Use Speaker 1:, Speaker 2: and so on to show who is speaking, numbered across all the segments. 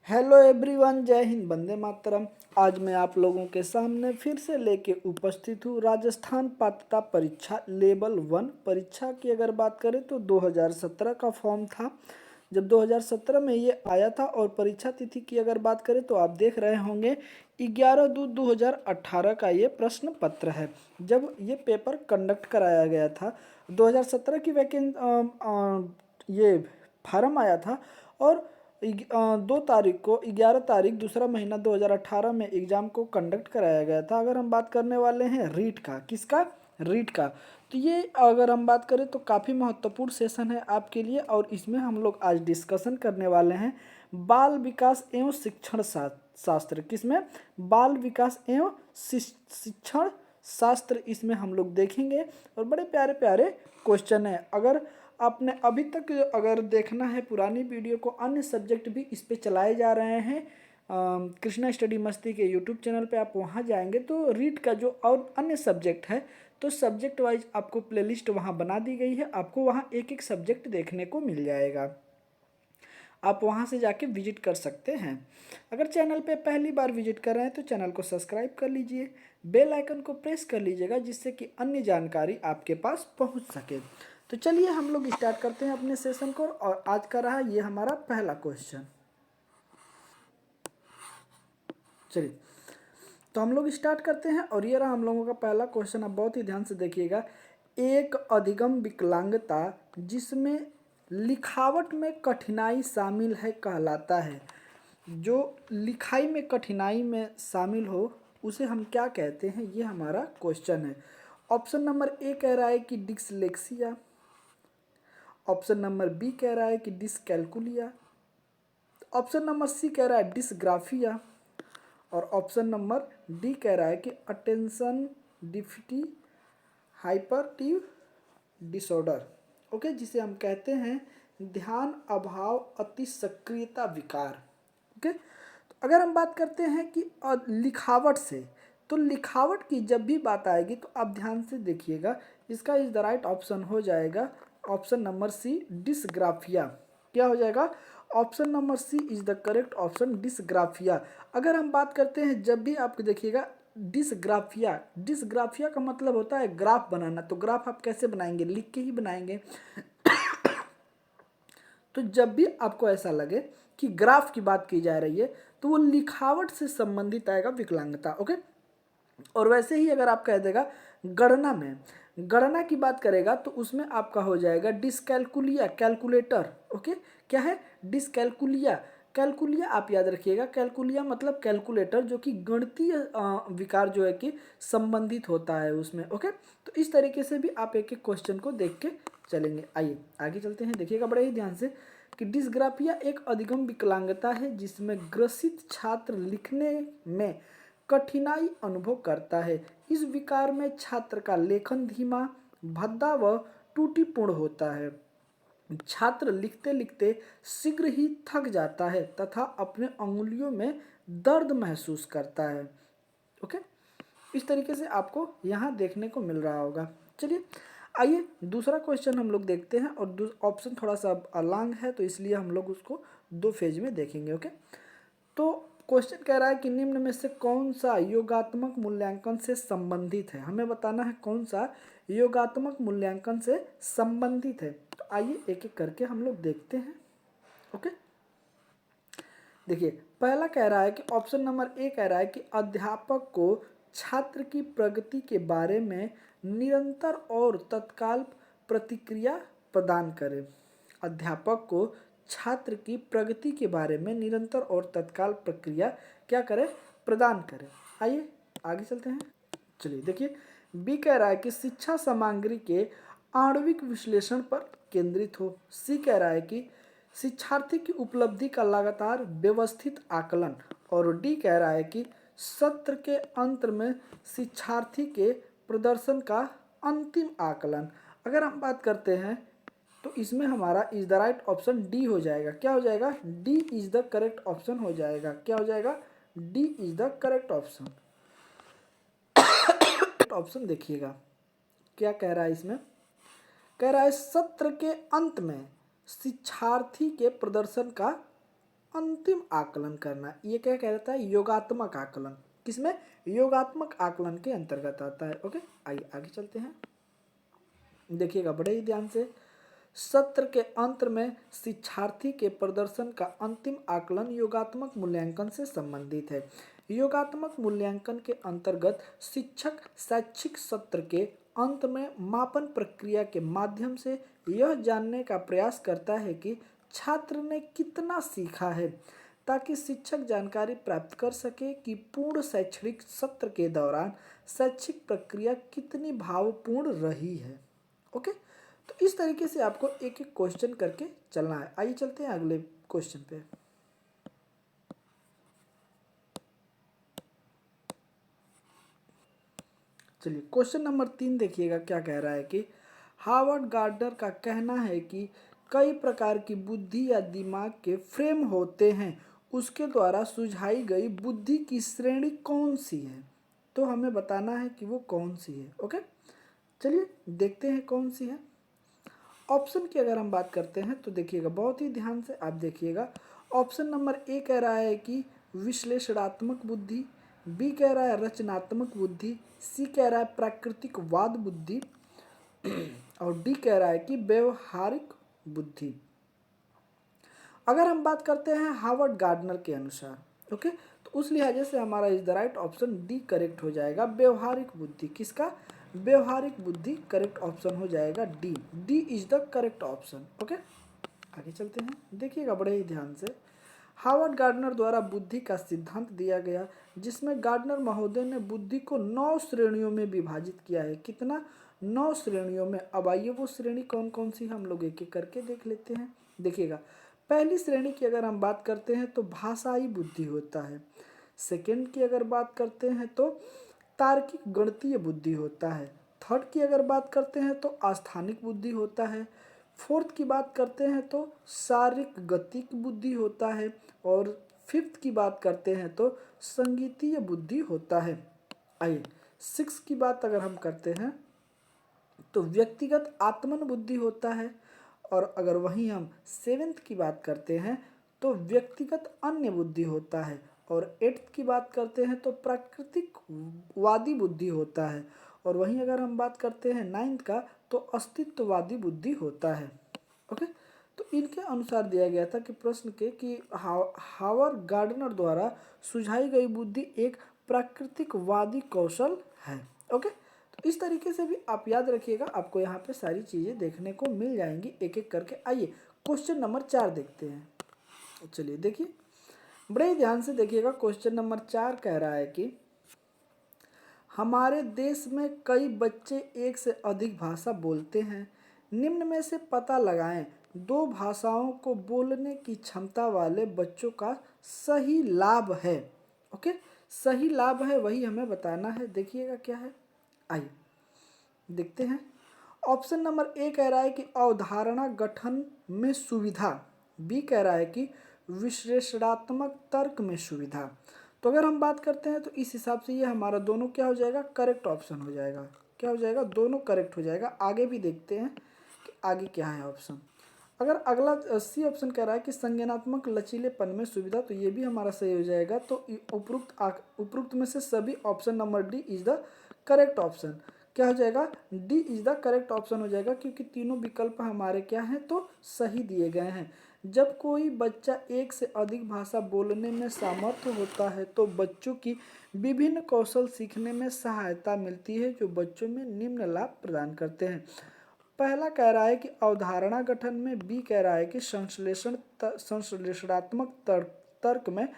Speaker 1: Hello everyone, जय हिंद, वंदे मातरम। आज मैं आप लोगों के सामने फिर से लेके उपस्थित हूँ राजस्थान पात्रता परीक्षा लेवल 1 परीक्षा की। अगर बात करें तो 2017 का फॉर्म था जब 2017 में ये आया था। और परीक्षा तिथि की अगर बात करें तो आप देख रहे होंगे 11/2/2018 का ये प्रश्न पत्र है जब ये पेपर कंडक्ट कराया गया था। 2017 की ये फार्म आया था और 2 तारीख को 11 तारीख दूसरा महीना 2018 में एग्ज़ाम को कंडक्ट कराया गया था। अगर हम बात करने वाले हैं रीट का, किसका? रीट का। तो ये अगर हम बात करें तो काफ़ी महत्वपूर्ण सेशन है आपके लिए और इसमें हम लोग आज डिस्कशन करने वाले हैं बाल विकास एवं शिक्षण शास्त्र। किसमें? बाल विकास एवं शिक्षण शास्त्र, इसमें हम लोग देखेंगे। और बड़े प्यारे प्यारे क्वेश्चन है। अगर आपने अभी तक अगर देखना है पुरानी वीडियो को, अन्य सब्जेक्ट भी इस पे चलाए जा रहे हैं कृष्णा स्टडी मस्ती के यूट्यूब चैनल पे। आप वहाँ जाएंगे तो रीड का जो और अन्य सब्जेक्ट है तो सब्जेक्ट वाइज आपको प्लेलिस्ट वहाँ बना दी गई है। आपको वहाँ एक एक सब्जेक्ट देखने को मिल जाएगा, आप वहाँ से जाके विजिट कर सकते हैं। अगर चैनल पे पहली बार विजिट कर रहे हैं तो चैनल को सब्सक्राइब कर लीजिए, बेल आइकन को प्रेस कर लीजिएगा जिससे कि अन्य जानकारी आपके पास पहुँच सके। तो चलिए हम लोग स्टार्ट करते हैं अपने सेशन को। और आज का रहा ये हमारा पहला क्वेश्चन। चलिए तो हम लोग स्टार्ट करते हैं और ये रहा हम लोगों का पहला क्वेश्चन। आप बहुत ही ध्यान से देखिएगा। एक अधिगम विकलांगता जिसमें लिखावट में कठिनाई शामिल है कहलाता है। जो लिखाई में कठिनाई में शामिल हो उसे हम क्या कहते हैं, ये हमारा क्वेश्चन है। ऑप्शन नंबर ए कह रहा है कि डिसलेक्सिया, ऑप्शन नंबर बी कह रहा है कि डिसकैलकुलिया, ऑप्शन नंबर सी कह रहा है डिसग्राफिया और ऑप्शन नंबर डी कह रहा है कि अटेंशन डिफिटी हाइपरटिव डिसऑर्डर। ओके, जिसे हम कहते हैं ध्यान अभाव अति सक्रियता विकार। ओके, तो अगर हम बात करते हैं कि लिखावट से, तो लिखावट की जब भी बात आएगी तो आप ध्यान से देखिएगा, इसका इज द राइट ऑप्शन हो जाएगा ऑप्शन नंबर सी डिसग्राफिया। क्या हो जाएगा? Option number C is the correct option, dysgraphia. अगर हम बात करते हैं जब भी आपको देखिएगा डिसग्राफिया, डिसग्राफिया का मतलब होता है ग्राफ बनाना। तो ग्राफ आप कैसे बनाएंगे? लिख के ही बनाएंगे। तो जब भी आपको ऐसा लगे कि ग्राफ की बात की जा रही है तो वो लिखावट से संबंधित आएगा विकलांगता। ओके, और वैसे ही अगर आप कह देगा गणना में, गणना की बात करेगा तो उसमें आपका हो जाएगा डिसकैलकुलिया, कैलकुलेटर। ओके, क्या है? डिसकैलकुलिया। कैलकुलिया आप याद रखिएगा, कैलकुलिया मतलब कैलकुलेटर, जो कि गणितीय विकार जो है कि संबंधित होता है उसमें। ओके, तो इस तरीके से भी आप एक एक क्वेश्चन को देख के चलेंगे। आइए आगे चलते हैं, देखिएगा बड़े ही ध्यान से कि डिसग्राफिया एक अधिगम विकलांगता है जिसमें ग्रसित छात्र लिखने में कठिनाई अनुभव करता है। इस विकार में छात्र का लेखन धीमा, भद्दा व त्रुटिपूर्ण होता है। छात्र लिखते लिखते शीघ्र ही थक जाता है तथा अपने अंगुलियों में दर्द महसूस करता है। ओके, इस तरीके से आपको यहाँ देखने को मिल रहा होगा। चलिए आइए दूसरा क्वेश्चन हम लोग देखते हैं। और ऑप्शन थोड़ा सा लॉन्ग है तो इसलिए हम लोग उसको 2 फेज में देखेंगे। ओके, तो क्वेश्चन कह रहा है कि निम्न में से कौन सा योगात्मक मूल्यांकन से संबंधित है। हमें बताना है कौन सा योगात्मक मूल्यांकन से संबंधित है। तो आइए एक एक करके हम लोग देखते हैं। ओके, देखिए पहला कह रहा है कि ऑप्शन नंबर ए कह रहा है कि अध्यापक को छात्र की प्रगति के बारे में निरंतर और तत्काल प्रतिक्रिया प्रदान करें। अध्यापक को छात्र की प्रगति के बारे में निरंतर और तत्काल प्रक्रिया क्या करें? प्रदान करें। आइए आगे चलते हैं। चलिए देखिए, बी कह रहा है कि शिक्षा सामग्री के आणविक विश्लेषण पर केंद्रित हो। सी कह रहा है कि शिक्षार्थी की उपलब्धि का लगातार व्यवस्थित आकलन। और डी कह रहा है कि सत्र के अंत में शिक्षार्थी के प्रदर्शन का अंतिम आकलन। अगर हम बात करते हैं तो इसमें हमारा is the right option D हो जाएगा। क्या हो जाएगा? D is the correct option हो जाएगा। क्या हो जाएगा? D is the correct option. Option देखिएगा क्या कह रहा है इसमें। कह रहा है सत्र के अंत में शिक्षार्थी के प्रदर्शन का अंतिम आकलन करना, ये क्या कहता है, योगात्मक आकलन। किसमें, योगात्मक आकलन के अंतर्गत आता है। ओके, आइए आगे चलते हैं, देखिएगा बड़े ही ध्यान से। सत्र के अंत में शिक्षार्थी के प्रदर्शन का अंतिम आकलन योगात्मक मूल्यांकन से संबंधित है। योगात्मक मूल्यांकन के अंतर्गत शिक्षक शैक्षिक सत्र के अंत में मापन प्रक्रिया के माध्यम से यह जानने का प्रयास करता है कि छात्र ने कितना सीखा है, ताकि शिक्षक जानकारी प्राप्त कर सके कि पूर्ण शैक्षणिक सत्र के दौरान शैक्षिक प्रक्रिया कितनी भावपूर्ण रही है। ओके, तो इस तरीके से आपको एक एक क्वेश्चन करके चलना है। आइए चलते हैं अगले क्वेश्चन पे। चलिए क्वेश्चन नंबर 3 देखिएगा क्या कह रहा है कि हार्वर्ड गार्डनर का कहना है कि कई प्रकार की बुद्धि या दिमाग के फ्रेम होते हैं, उसके द्वारा सुझाई गई बुद्धि की श्रेणी कौन सी है। तो हमें बताना है कि वो कौन सी है। ओके, चलिए देखते हैं कौन सी है। ऑप्शन की अगर हम बात करते हैं तो देखिएगा बहुत ही ध्यान से आप देखिएगा। ऑप्शन नंबर ए कह रहा है कि विश्लेषणात्मक बुद्धि, बी कह रहा है रचनात्मक बुद्धि, सी कह रहा है प्राकृतिकवाद बुद्धि और डी कह रहा है कि व्यवहारिक बुद्धि। अगर हम बात करते हैं हार्वर्ड गार्डनर के अनुसार, ओके, तो उस लिहाजे से हमारा is the right option D correct हो जाएगा। व्यवहारिक बुद्धि, किसका, व्यवहारिक बुद्धि करेक्ट ऑप्शन हो जाएगा D. D is the correct option. Okay, आगे चलते हैं, देखिएगा बड़े ही ध्यान से। हार्वर्ड गार्डनर द्वारा बुद्धि का सिद्धांत दिया गया, जिसमें गार्डनर महोदय ने बुद्धि को 9 श्रेणियों में विभाजित किया है। कितना, 9 श्रेणियों में। अब आइए वो श्रेणी कौन कौन सी हम लोग एक एक करके देख लेते हैं। देखिएगा पहली श्रेणी की अगर हम बात करते हैं तो भाषाई बुद्धि होता है। सेकंड की अगर बात करते हैं तो तार्किक गणितीय बुद्धि होता है। थर्ड की अगर बात करते हैं तो आस्थानिक बुद्धि होता है। फोर्थ की बात करते हैं तो शारीरिक गतिक बुद्धि होता है। और फिफ्थ की बात करते हैं तो संगीतीय बुद्धि होता है। आइए सिक्स की बात अगर हम करते हैं तो व्यक्तिगत आत्मन बुद्धि होता है। और अगर वहीं हम सेवेंथ की बात करते हैं तो व्यक्तिगत अन्य बुद्धि होता है। और एट्थ की बात करते हैं तो प्राकृतिक वादी बुद्धि होता है। और वहीं अगर हम बात करते हैं नाइन्थ का तो अस्तित्ववादी बुद्धि होता है। ओके, तो इनके अनुसार दिया गया था कि प्रश्न के कि हार्वर्ड गार्डनर द्वारा सुझाई गई बुद्धि एक प्राकृतिकवादी कौशल है। ओके, तो इस तरीके से भी आप याद रखिएगा, आपको यहाँ पे सारी चीज़ें देखने को मिल जाएंगी एक एक करके। आइए क्वेश्चन नंबर 4 देखते हैं। चलिए देखिए बड़े ही ध्यान से देखिएगा। क्वेश्चन नंबर 4 कह रहा है कि हमारे देश में कई बच्चे एक से अधिक भाषा बोलते हैं। निम्न में से पता लगाएं 2 भाषाओं को बोलने की क्षमता वाले बच्चों का सही लाभ है। ओके, सही लाभ है वही हमें बताना है। देखिएगा क्या है, आइए देखते हैं। ऑप्शन नंबर ए कह रहा है कि अवधारणा गठन में सुविधा, बी कह रहा है कि विश्लेषणात्मक तर्क में सुविधा। तो अगर हम बात करते हैं तो इस हिसाब से ये हमारा दोनों क्या हो जाएगा, करेक्ट ऑप्शन हो जाएगा। क्या हो जाएगा, दोनों करेक्ट हो जाएगा। आगे भी देखते हैं कि आगे क्या है ऑप्शन। अगर अगला सी ऑप्शन कह रहा है कि संज्ञानात्मक लचीलेपन में सुविधा, तो ये भी हमारा सही हो जाएगा। तो उपरोक्त में से सभी option number D is the correct option. क्या हो जाएगा, D is the correct option हो जाएगा, क्योंकि तीनों विकल्प हमारे क्या हैं, तो सही दिए गए हैं। जब कोई बच्चा एक से अधिक भाषा बोलने में सामर्थ्य होता है तो बच्चों की विभिन्न कौशल सीखने में सहायता मिलती है, जो बच्चों में निम्न लाभ प्रदान करते हैं। पहला कह रहा है कि अवधारणा गठन में, बी कह रहा है कि संश्लेषणात्मक तर्क में,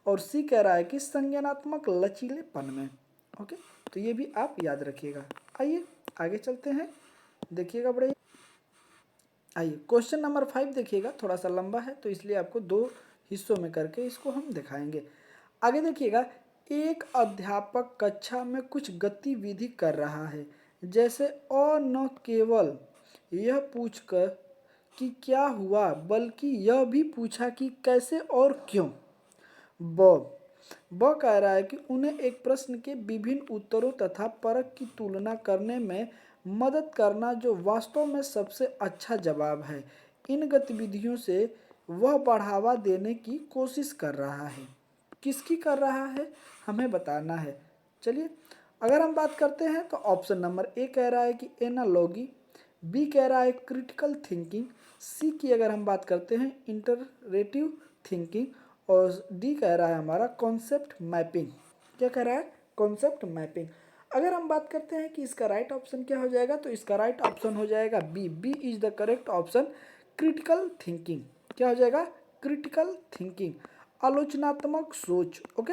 Speaker 1: और सी कह रहा है कि संज्ञानात्मक लचीलेपन में। ओके, तो ये भी आप याद रखिएगा। आइए आगे चलते हैं, देखिएगा बड़े। आइए क्वेश्चन नंबर 5 देखिएगा, थोड़ा सा लंबा है तो इसलिए आपको 2 हिस्सों में करके इसको हम दिखाएंगे। आगे देखिएगा, एक अध्यापक कक्षा में कुछ गतिविधि कर रहा है, जैसे और न केवल यह पूछकर कि क्या हुआ, बल्कि यह भी पूछा कि कैसे और क्यों। ब कह रहा है कि उन्हें एक प्रश्न के विभिन्न उत्तरों तथा परख की तुलना करने में मदद करना जो वास्तव में सबसे अच्छा जवाब है। इन गतिविधियों से वह बढ़ावा देने की कोशिश कर रहा है। किसकी कर रहा है हमें बताना है। चलिए अगर हम बात करते हैं तो ऑप्शन नंबर ए कह रहा है कि एनालॉगी, बी कह रहा है क्रिटिकल थिंकिंग, सी की अगर हम बात करते हैं इंटरेटिव थिंकिंग, और डी कह रहा है हमारा कॉन्सेप्ट मैपिंग। क्या कह रहा है? Concept mapping. अगर हम बात करते हैं कि इसका राइट ऑप्शन क्या हो जाएगा, तो इसका राइट ऑप्शन हो जाएगा B. B is the correct option, critical thinking. क्या हो जाएगा? क्रिटिकल थिंकिंग, आलोचनात्मक सोच। Okay,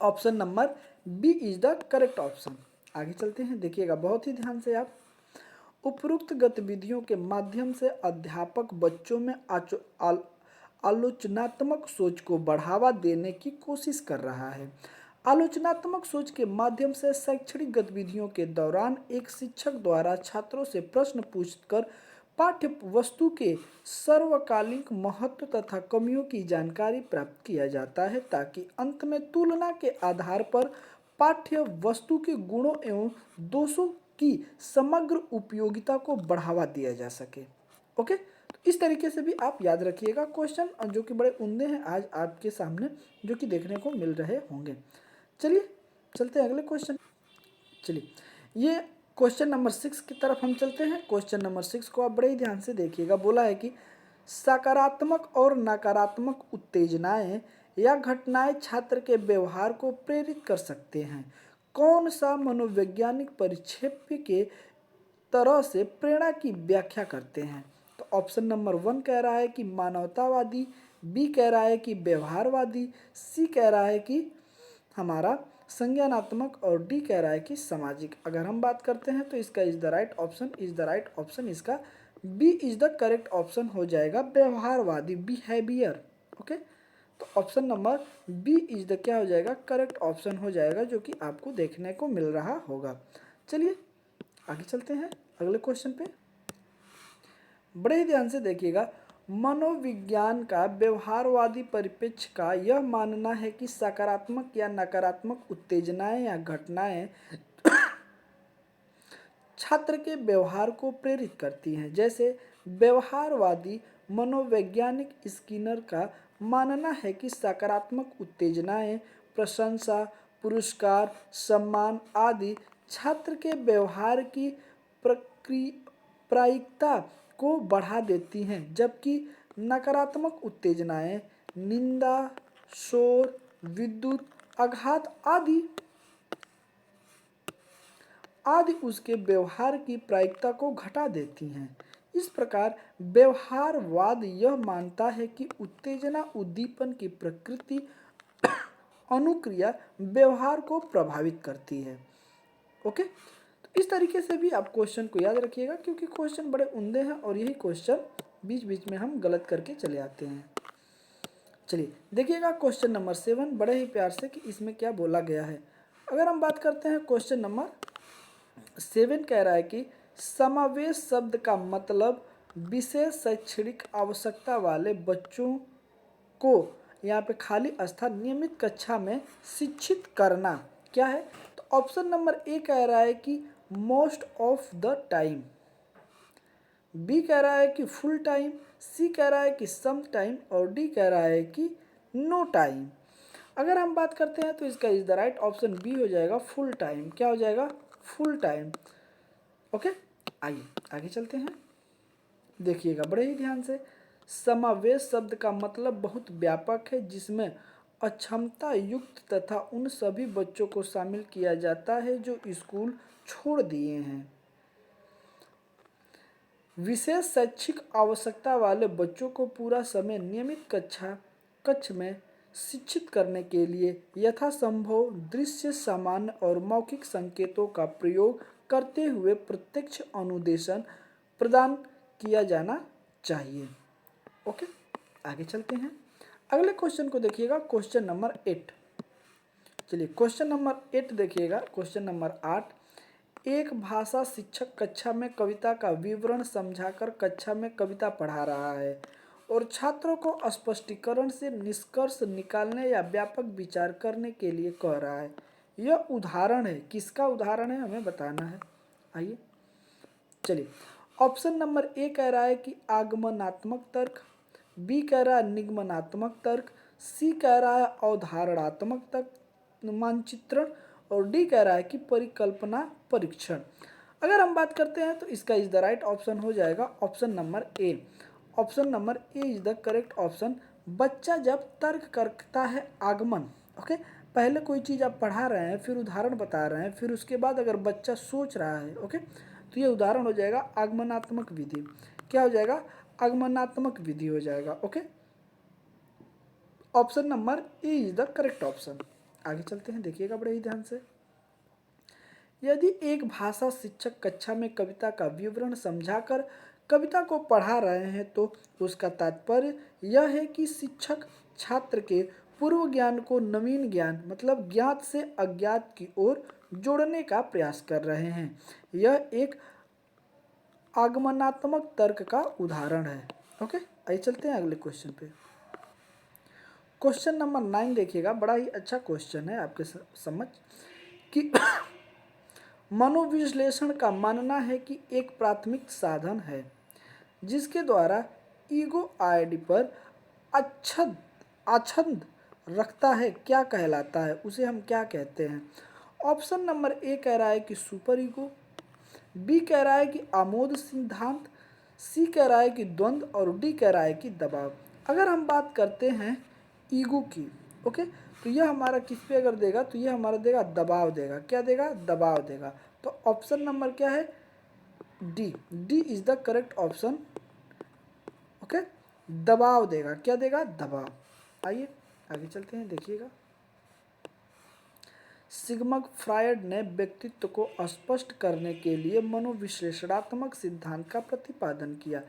Speaker 1: option number B is the correct option. आगे चलते हैं, देखिएगा बहुत ही ध्यान से आप। उपरोक्त गतिविधियों के माध्यम से अध्यापक बच्चों में आलोचनात्मक सोच को बढ़ावा देने की कोशिश कर रहा है। आलोचनात्मक सोच के माध्यम से शैक्षणिक गतिविधियों के दौरान एक शिक्षक द्वारा छात्रों से प्रश्न पूछकर पाठ्य वस्तु के सर्वकालिक महत्व तथा कमियों की जानकारी प्राप्त किया जाता है, ताकि अंत में तुलना के आधार पर पाठ्य वस्तु के गुणों एवं दोषों की समग्र उपयोगिता को बढ़ावा दिया जा सके। ओके, तो इस तरीके से भी आप याद रखिएगा क्वेश्चन, जो कि बड़े उम्दे हैं आज आपके सामने, जो कि देखने को मिल रहे होंगे। चलिए चलते हैं अगले क्वेश्चन। चलिए ये क्वेश्चन नंबर 6 की तरफ हम चलते हैं। क्वेश्चन नंबर 6 को आप बड़े ही ध्यान से देखिएगा। बोला है कि सकारात्मक और नकारात्मक उत्तेजनाएं या घटनाएं छात्र के व्यवहार को प्रेरित कर सकते हैं। कौन सा मनोवैज्ञानिक परिक्षेप्य के तरह से प्रेरणा की व्याख्या करते हैं? तो ऑप्शन नंबर 1 कह रहा है कि मानवतावादी, बी कह रहा है कि व्यवहारवादी, सी कह रहा है कि हमारा संज्ञानात्मक, और डी कह रहा है कि सामाजिक। अगर हम बात करते हैं तो इसका is the right option, is the right option इसका B is the correct option हो जाएगा, व्यवहारवादी, बिहेवियर। ओके, तो option number B is the क्या हो जाएगा? करेक्ट ऑप्शन हो जाएगा, जो कि आपको देखने को मिल रहा होगा। चलिए आगे चलते हैं अगले क्वेश्चन पे। बड़े ही ध्यान से देखिएगा। मनोविज्ञान का व्यवहारवादी परिप्रेक्ष्य का यह मानना है कि सकारात्मक या नकारात्मक उत्तेजनाएं या घटनाएं छात्र के व्यवहार को प्रेरित करती हैं। जैसे व्यवहारवादी मनोवैज्ञानिक स्किनर का मानना है कि सकारात्मक उत्तेजनाएं, प्रशंसा, पुरस्कार, सम्मान आदि छात्र के व्यवहार की प्रायिकता को बढ़ा देती हैं, जबकि नकारात्मक उत्तेजनाएं निंदा, शोर, विद्युत आघात आदि उसके व्यवहार की प्रायिकता को घटा देती हैं। इस प्रकार व्यवहारवाद यह मानता है कि उत्तेजना उद्दीपन की प्रकृति अनुक्रिया व्यवहार को प्रभावित करती है। ओके, तो इस तरीके से भी आप क्वेश्चन को याद रखिएगा, क्योंकि क्वेश्चन बड़े उम्दे हैं और यही क्वेश्चन बीच बीच में हम गलत करके चले आते हैं। चलिए देखिएगा क्वेश्चन नंबर 7 बड़े ही प्यार से कि इसमें क्या बोला गया है। अगर हम बात करते हैं क्वेश्चन नंबर 7 कह रहा है कि समावेश शब्द का मतलब विशेष शैक्षणिक आवश्यकता वाले बच्चों को, यहाँ पे खाली स्थान, नियमित कक्षा में शिक्षित करना। क्या है? तो ऑप्शन नंबर ए कह रहा है कि most of the time, B कह रहा है कि फुल टाइम, सी कह रहा है कि सम टाइम, और डी कह रहा है कि नो टाइम। अगर हम बात करते हैं तो इसका is the right option B हो जाएगा, फुल टाइम। क्या हो जाएगा? Full time. ओके, आइए आगे चलते हैं, देखिएगा बड़े ही ध्यान से। समावेश शब्द का मतलब बहुत व्यापक है, जिसमें अक्षमता युक्त तथा उन सभी बच्चों को शामिल किया जाता है जो स्कूल छोड़ दिए हैं। विशेष शैक्षिक आवश्यकता वाले बच्चों को पूरा समय नियमित कक्ष में शिक्षित करने के लिए यथासंभव दृश्य, सामान्य और मौखिक संकेतों का प्रयोग करते हुए प्रत्यक्ष अनुदेशन प्रदान किया जाना चाहिए। ओके, आगे चलते हैं अगले क्वेश्चन को देखिएगा, क्वेश्चन नंबर 8। चलिए क्वेश्चन नंबर 8 देखिएगा। क्वेश्चन नंबर 8, एक भाषा शिक्षक कक्षा में कविता का विवरण समझाकर कक्षा में कविता पढ़ा रहा है और छात्रों को स्पष्टीकरण से निष्कर्ष निकालने या व्यापक विचार करने के लिए कह रहा है। यह उदाहरण है, किसका उदाहरण है हमें बताना है। आइए चलिए, ऑप्शन नंबर ए कह रहा है कि आगमनात्मक तर्क, बी कह रहा है निगमनात्मक तर्क, सी कह रहा है अवधारणात्मक तर्क मानचित्रण, और डी कह रहा है कि परिकल्पना परीक्षण। अगर हम बात करते हैं तो इसका इज द राइट ऑप्शन हो जाएगा option number A. Option number A is the correct option. बच्चा जब तर्क करता है आगमन, ओके, पहले कोई चीज़ आप पढ़ा रहे हैं, फिर उदाहरण बता रहे हैं, फिर उसके बाद अगर बच्चा सोच रहा है, ओके, तो ये उदाहरण हो जाएगा आगमनात्मक विधि। क्या हो जाएगा? आगमनात्मक विधि हो जाएगा। Okay, option number A is the correct option. आगे चलते हैं, देखिएगा बड़े ही ध्यान से। यदि एक भाषा शिक्षक कक्षा में कविता का विवरण समझाकर कविता को पढ़ा रहे हैं तो उसका तात्पर्य यह है कि शिक्षक छात्र के पूर्व ज्ञान को नवीन ज्ञान मतलब ज्ञात से अज्ञात की ओर जोड़ने का प्रयास कर रहे हैं। यह एक आगमनात्मक तर्क का उदाहरण है। ओके, आइए चलते हैं अगले क्वेश्चन पे। क्वेश्चन नंबर 9 देखिएगा, बड़ा ही अच्छा क्वेश्चन है आपके समझ कि मनोविश्लेषण का मानना है कि एक प्राथमिक साधन है जिसके द्वारा ईगो आईडी पर आच्छद रखता है, क्या कहलाता है, उसे हम क्या कहते हैं? ऑप्शन नंबर ए कह रहा है कि सुपर ईगो, बी कह रहा है कि आमोद सिद्धांत, सी कह रहा है कि द्वंद्व, और डी कह रहा है कि दबाव। अगर हम बात करते हैं ईगो की, ओके, तो यह हमारा किस पे अगर देगा तो यह हमारा देगा दबाव देगा। क्या देगा? दबाव देगा। तो ऑप्शन नंबर क्या है? D. D is the correct option. Okay, दबाव देगा। क्या देगा? दबाव। आइए आगे चलते हैं, देखिएगा। सिगमंड फ्रायड ने व्यक्तित्व को स्पष्ट करने के लिए मनोविश्लेषणात्मक सिद्धांत का प्रतिपादन किया।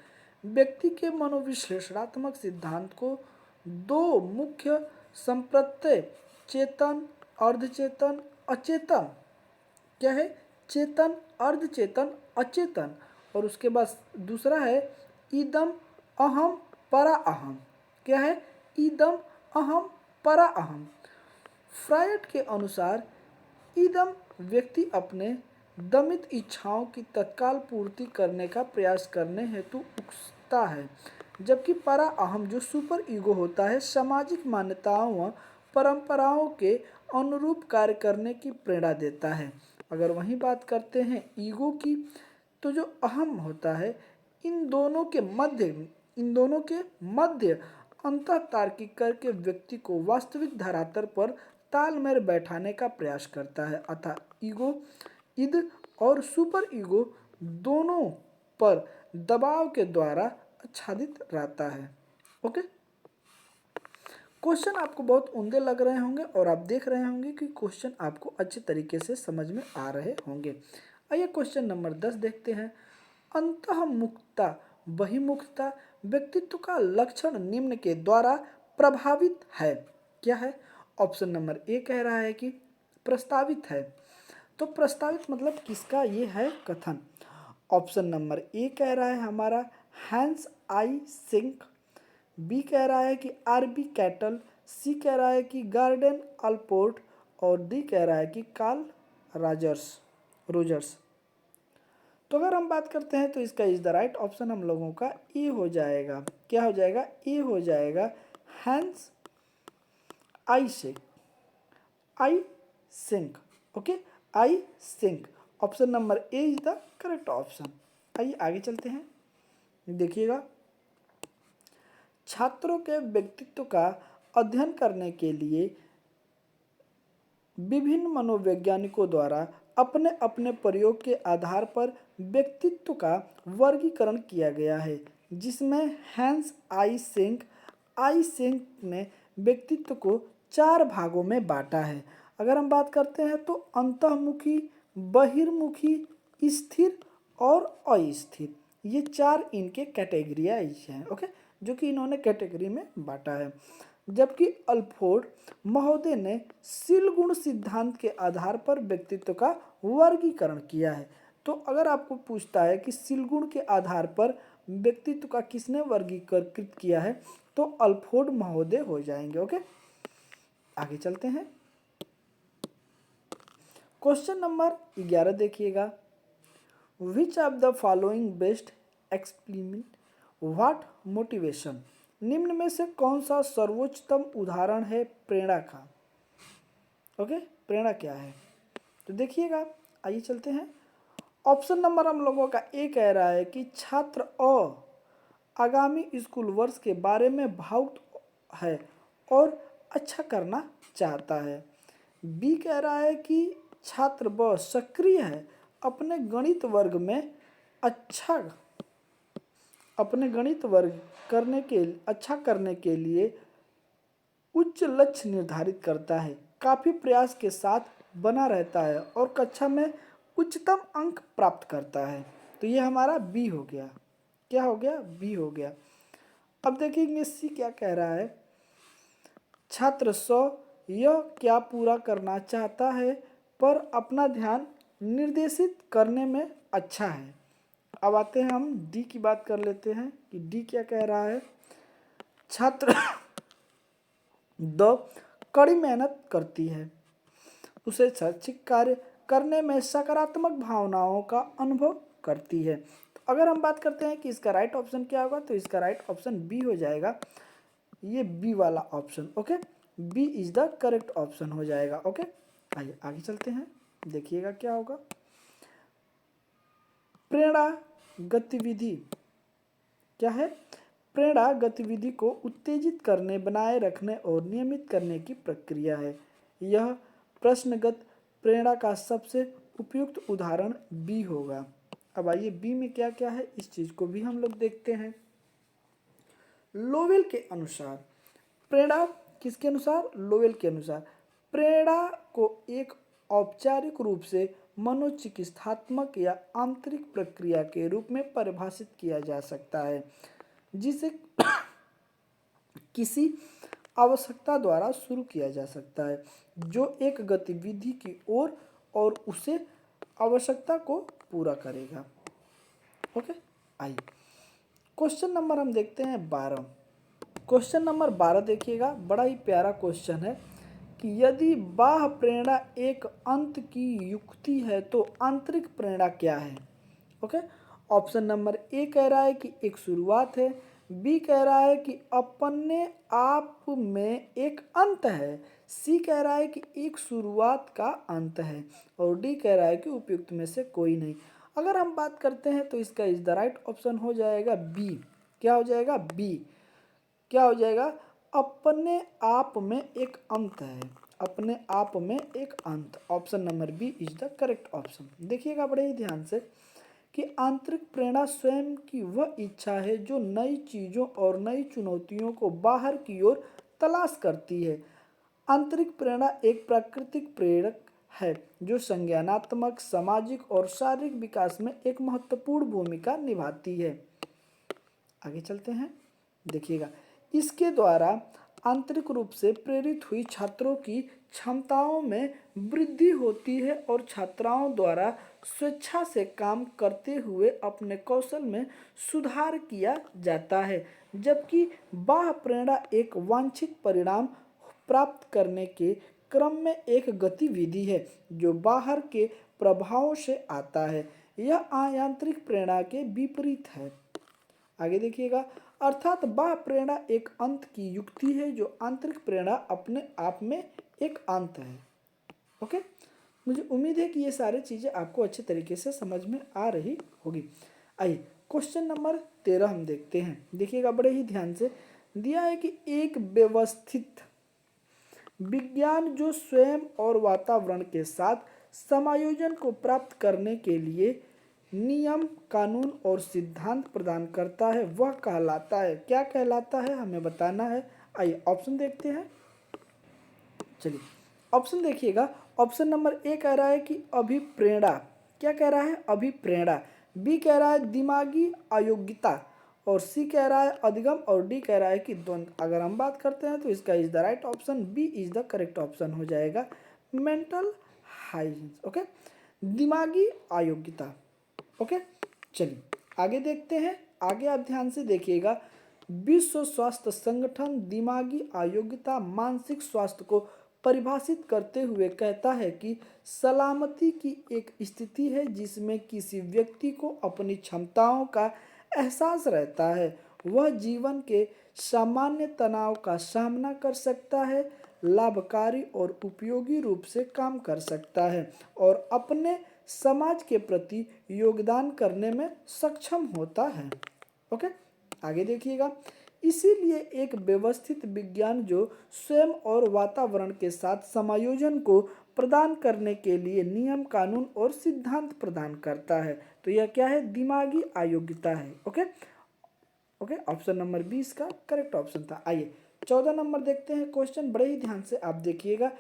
Speaker 1: व्यक्ति के मनोविश्लेषणात्मक सिद्धांत को दो मुख्य संप्रत्यय चेतन, अर्धचेतन, अचेतन, क्या है? चेतन, अर्धचेतन, अचेतन, और उसके बाद दूसरा है इदम, अहम, परा अहम। क्या है? इदम, अहम, परा अहम। फ्रायड के अनुसार इदम व्यक्ति अपने दमित इच्छाओं की तत्काल पूर्ति करने का प्रयास करने हेतु उकसता है, जबकि परा अहम जो सुपर ईगो होता है सामाजिक मान्यताओं व परंपराओं के अनुरूप कार्य करने की प्रेरणा देता है। अगर वहीं बात करते हैं ईगो की, तो जो अहम होता है इन दोनों के मध्य अंतः तार्किक करके व्यक्ति को वास्तविक धरातल पर तालमेल बैठाने का प्रयास करता है। अतः ईगो, इद और सुपर ईगो दोनों पर दबाव के द्वारा आच्छादित रहता है। ओके, क्वेश्चन आपको बहुत उम्दे लग रहे होंगे और आप देख रहे होंगे कि क्वेश्चन आपको अच्छे तरीके से समझ में आ रहे होंगे। आइए क्वेश्चन नंबर 10 देखते हैं। अंतःमुखता बहिर्मुखता व्यक्तित्व का लक्षण निम्न के द्वारा प्रभावित है। क्या है? ऑप्शन नंबर ए कह रहा है कि प्रस्तावित है। तो प्रस्तावित मतलब किसका? ये है कथन। ऑप्शन नंबर ए कह रहा है हमारा हैंस आई सिंक, बी कह रहा है कि आरबी कैटल, सी कह रहा है कि गार्डन अल्पोर्ट, और डी कह रहा है कि कार्ल रोजर्स। तो अगर हम बात करते हैं तो इसका इज द राइट ऑप्शन हम लोगों का ए हो जाएगा। क्या हो जाएगा? ए हो जाएगा hence I think. Okay, I think. Option number A is the correct option. आइए आगे चलते हैं, देखिएगा। छात्रों के व्यक्तित्व का अध्ययन करने के लिए विभिन्न मनोवैज्ञानिकों द्वारा अपने अपने प्रयोग के आधार पर व्यक्तित्व का वर्गीकरण किया गया है, जिसमें हैंस आई सिंक ने व्यक्तित्व को 4 भागों में बांटा है। अगर हम बात करते हैं तो अंतःमुखी, बहिर्मुखी, स्थिर और अस्थिर, ये 4 इनके कैटेगरीज हैं। ओके, जो कि इन्होंने कैटेगरी में बांटा है। जबकि अल्फोर्ड महोदय ने सिलगुण सिद्धांत के आधार पर व्यक्तित्व का वर्गीकरण किया है। तो अगर आपको पूछता है कि सिलगुण के आधार पर व्यक्तित्व का किसने वर्गीकृत किया है, तो अल्फोर्ड महोदय हो जाएंगे। ओके, आगे चलते हैं। क्वेश्चन नंबर 11 देखिएगा। Which of the following best explains what motivation. निम्न में से कौन सा सर्वोच्चतम उदाहरण है प्रेरणा का? ओके, प्रेरणा क्या है? तो देखिएगा, आइए चलते हैं। ऑप्शन नंबर हम लोगों का ए कह रहा है कि छात्र आगामी स्कूल वर्ष के बारे में भावुक है और अच्छा करना चाहता है। बी कह रहा है कि छात्र ब सक्रिय है, अपने गणित वर्ग में अच्छा करने के लिए उच्च लक्ष्य निर्धारित करता है, काफ़ी प्रयास के साथ बना रहता है और कक्षा में उच्चतम अंक प्राप्त करता है। तो ये हमारा बी हो गया। क्या हो गया? बी हो गया। अब देखेंगे सी क्या कह रहा है। छात्र 100 यह क्या पूरा करना चाहता है पर अपना ध्यान निर्देशित करने में अच्छा है। अब आते हैं हम डी की बात कर लेते हैं कि डी क्या कह रहा है। छात्र द कड़ी मेहनत करती है, उसे शैक्षिक कार्य करने में सकारात्मक भावनाओं का अनुभव करती है। तो अगर हम बात करते हैं कि इसका राइट ऑप्शन क्या होगा, तो इसका राइट ऑप्शन बी हो जाएगा। ये बी वाला option. Okay, B is the correct option हो जाएगा। ओके, आइए आगे चलते हैं, देखिएगा क्या होगा। प्रेरणा गतिविधि क्या है? प्रेरणा गतिविधि को उत्तेजित करने, बनाए रखने और नियमित करने की प्रक्रिया है। यह प्रश्नगत प्रेरणा का सबसे उपयुक्त उदाहरण बी होगा। अब आइए बी में क्या क्या है, इस चीज को भी हम लोग देखते हैं। लोवेल के अनुसार प्रेरणा, किसके अनुसार? लोवेल के अनुसार प्रेरणा को एक औपचारिक रूप से मनोचिकित्सात्मक या आंतरिक प्रक्रिया के रूप में परिभाषित किया जा सकता है, जिसे किसी आवश्यकता द्वारा शुरू किया जा सकता है जो एक गतिविधि की ओर और उसे आवश्यकता को पूरा करेगा। ओके, आइए क्वेश्चन नंबर हम देखते हैं 12। क्वेश्चन नंबर 12 देखिएगा, बड़ा ही प्यारा क्वेश्चन है कि यदि बाह्य प्रेरणा एक अंत की युक्ति है तो आंतरिक प्रेरणा क्या है? ओके, ऑप्शन नंबर ए कह रहा है कि एक शुरुआत है, बी कह रहा है कि अपने आप में एक अंत है, सी कह रहा है कि एक शुरुआत का अंत है और डी कह रहा है कि उपयुक्त में से कोई नहीं। अगर हम बात करते हैं तो इसका इज द राइट ऑप्शन हो जाएगा बी। क्या हो जाएगा? बी। क्या हो जाएगा? अपने आप में एक अंत है, अपने आप में एक अंत। Option number B is the correct option. देखिएगा बड़े ही ध्यान से कि आंतरिक प्रेरणा स्वयं की वह इच्छा है जो नई चीज़ों और नई चुनौतियों को बाहर की ओर तलाश करती है। आंतरिक प्रेरणा एक प्राकृतिक प्रेरक है जो संज्ञानात्मक, सामाजिक और शारीरिक विकास में एक महत्वपूर्ण भूमिका निभाती है। आगे चलते हैं, देखिएगा इसके द्वारा आंतरिक रूप से प्रेरित हुई छात्रों की क्षमताओं में वृद्धि होती है और छात्राओं द्वारा स्वेच्छा से काम करते हुए अपने कौशल में सुधार किया जाता है, जबकि बाह्य प्रेरणा एक वांछित परिणाम प्राप्त करने के क्रम में एक गतिविधि है जो बाहर के प्रभावों से आता है। यह आंतरिक प्रेरणा के विपरीत है। आगे देखिएगा, अर्थात बाह्य प्रेरणा एक अंत की युक्ति है जो आंतरिक प्रेरणा अपने आप में एक अंत है। ओके, मुझे उम्मीद है कि ये सारी चीज़ें आपको अच्छे तरीके से समझ में आ रही होगी। आइए क्वेश्चन नंबर 13 हम देखते हैं। देखिएगा बड़े ही ध्यान से, दिया है कि एक व्यवस्थित विज्ञान जो स्वयं और वातावरण के साथ समायोजन को प्राप्त करने के लिए नियम, कानून और सिद्धांत प्रदान करता है वह कहलाता है। क्या कहलाता है हमें बताना है। आइए ऑप्शन देखते हैं। चलिए ऑप्शन देखिएगा, ऑप्शन नंबर ए कह रहा है कि अभिप्रेरणा। क्या कह रहा है? अभिप्रेरणा। बी कह रहा है दिमागी अयोग्यता और सी कह रहा है अधिगम और डी कह रहा है कि द्वंद्व। अगर हम बात करते हैं तो इसका is the right option B is the correct option हो जाएगा, मेंटल हाइजीन। ओके, दिमागी अयोग्यता। ओके, चलिए आगे देखते हैं। आगे आप ध्यान से देखिएगा, विश्व स्वास्थ्य संगठन दिमागी अयोग्यता मानसिक स्वास्थ्य को परिभाषित करते हुए कहता है कि सलामती की एक स्थिति है जिसमें किसी व्यक्ति को अपनी क्षमताओं का एहसास रहता है। वह जीवन के सामान्य तनाव का सामना कर सकता है, लाभकारी और उपयोगी रूप से काम कर सकता है और अपने समाज के प्रति योगदान करने में सक्षम होता है। ओके, आगे देखिएगा। इसीलिए एक व्यवस्थित विज्ञान जो स्वयं और वातावरण के साथ समायोजन को प्रदान करने के लिए नियम, कानून और सिद्धांत प्रदान करता है। तो यह क्या है? दिमागी अयोग्यता है। ओके ओके, ऑप्शन नंबर 20 का करेक्ट ऑप्शन था। आइए 14 नंबर देखते हैं क्वेश्चन, बड़े ही ध्यान से आप देखिएगा।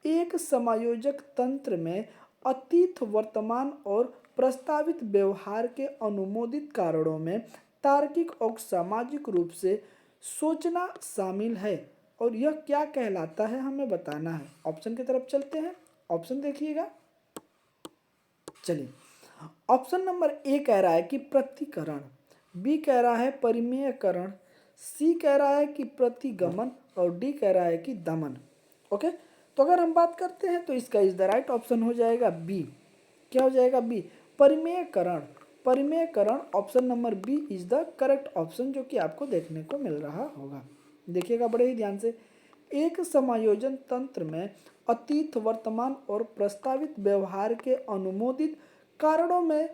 Speaker 1: एक समायोजक तंत्र में अतीत, वर्तमान और प्रस्तावित व्यवहार के अनुमोदित कारणों में तार्किक और सामाजिक रूप से सोचना शामिल है और यह क्या कहलाता है हमें बताना है। ऑप्शन की तरफ चलते हैं, ऑप्शन देखिएगा। चलिए, ऑप्शन नंबर ए कह रहा है कि प्रतिकरण, बी कह रहा है परिमेयकरण, सी कह रहा है कि प्रतिगमन और डी कह रहा है कि दमन। ओके, तो अगर हम बात करते हैं तो इसका इज द राइट ऑप्शन हो जाएगा बी। क्या हो जाएगा? बी, परिमेयकरण। परिमेयकरण option number B is the correct option, जो कि आपको देखने को मिल रहा होगा। देखिएगा बड़े ही ध्यान से। एक समायोजन तंत्र में अतीत, वर्तमान और प्रस्तावित व्यवहार के अनुमोदित कारणों में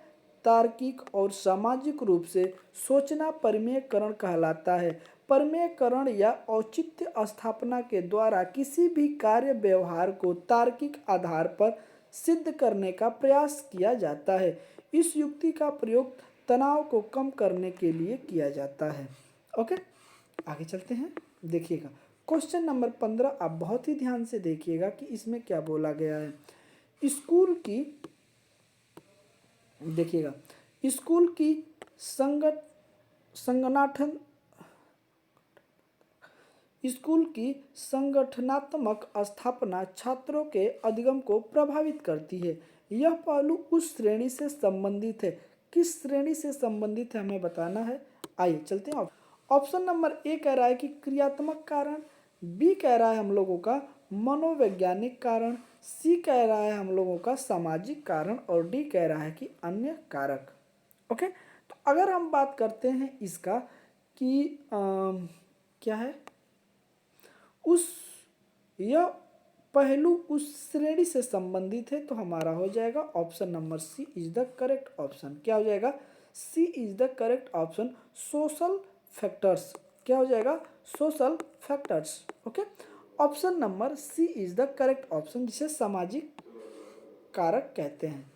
Speaker 1: तार्किक और सामाजिक रूप से सोचना परिमेयकरण कहलाता है। परिमेयकरण या औचित्य स्थापना के द्वारा किसी भी कार्य व्यवहार को तार्किक आधार पर सिद्ध करने का प्रयास किया जाता है। इस युक्ति का प्रयोग तनाव को कम करने के लिए किया जाता है। ओके, आगे चलते हैं। देखिएगा क्वेश्चन नंबर 15, आप बहुत ही ध्यान से देखिएगा कि इसमें क्या बोला गया है। स्कूल की, देखिएगा, स्कूल की संगठन स्कूल की संगठनात्मक स्थापना छात्रों के अधिगम को प्रभावित करती है। यह पहलू उस श्रेणी से संबंधित है। किस श्रेणी से संबंधित है हमें बताना है। आइए चलते हैं। ऑप्शन नंबर ए कह रहा है कि क्रियात्मक कारण, बी कह रहा है हम लोगों का मनोवैज्ञानिक कारण, सी कह रहा है हम लोगों का सामाजिक कारण और डी कह रहा है कि अन्य कारक। ओके, तो अगर हम बात करते हैं इसका कि क्या है, यह पहलू उस श्रेणी से संबंधित है, तो हमारा हो जाएगा option number C is the correct option. क्या हो जाएगा? C is the correct option, social factors. क्या हो जाएगा? Social factors. Okay, option number C is the correct option, जिसे सामाजिक कारक कहते हैं।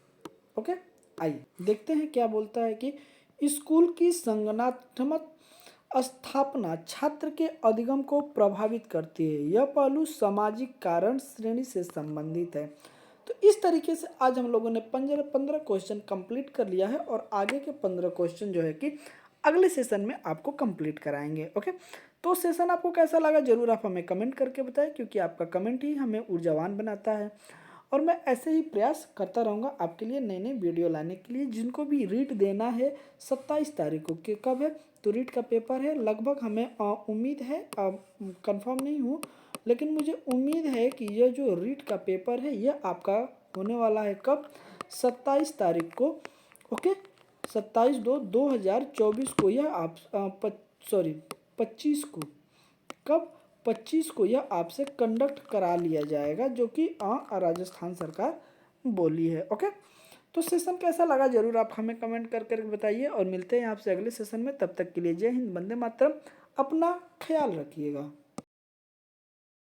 Speaker 1: ओके, आइए देखते हैं क्या बोलता है कि स्कूल की संगठनात्मक स्थापना छात्र के अधिगम को प्रभावित करती है। यह पहलू सामाजिक कारण श्रेणी से संबंधित है। तो इस तरीके से आज हम लोगों ने 15 क्वेश्चन कंप्लीट कर लिया है और आगे के 15 क्वेश्चन जो है कि अगले सेशन में आपको कंप्लीट कराएंगे। ओके, तो सेशन आपको कैसा लगा जरूर आप हमें कमेंट करके बताएं, क्योंकि आपका कमेंट ही हमें ऊर्जावान बनाता है और मैं ऐसे ही प्रयास करता रहूँगा आपके लिए नए नए वीडियो लाने के लिए। जिनको भी रीट देना है 27 तारीख को, कि कब है, तो रीट का पेपर है लगभग, हमें उम्मीद है, कंफर्म नहीं हूँ, लेकिन मुझे उम्मीद है कि यह जो रीट का पेपर है यह आपका होने वाला है कब, 27 तारीख को। ओके, 27/2/2024 को यह आप 25 को, कब, 25 को यह आपसे कंडक्ट करा लिया जाएगा, जो कि राजस्थान सरकार बोली है। ओके, तो सेशन कैसा लगा जरूर आप हमें कमेंट कर बताइए और मिलते हैं आपसे अगले सेशन में। तब तक के लिए जय हिंद, वंदे मातरम। अपना ख्याल रखिएगा।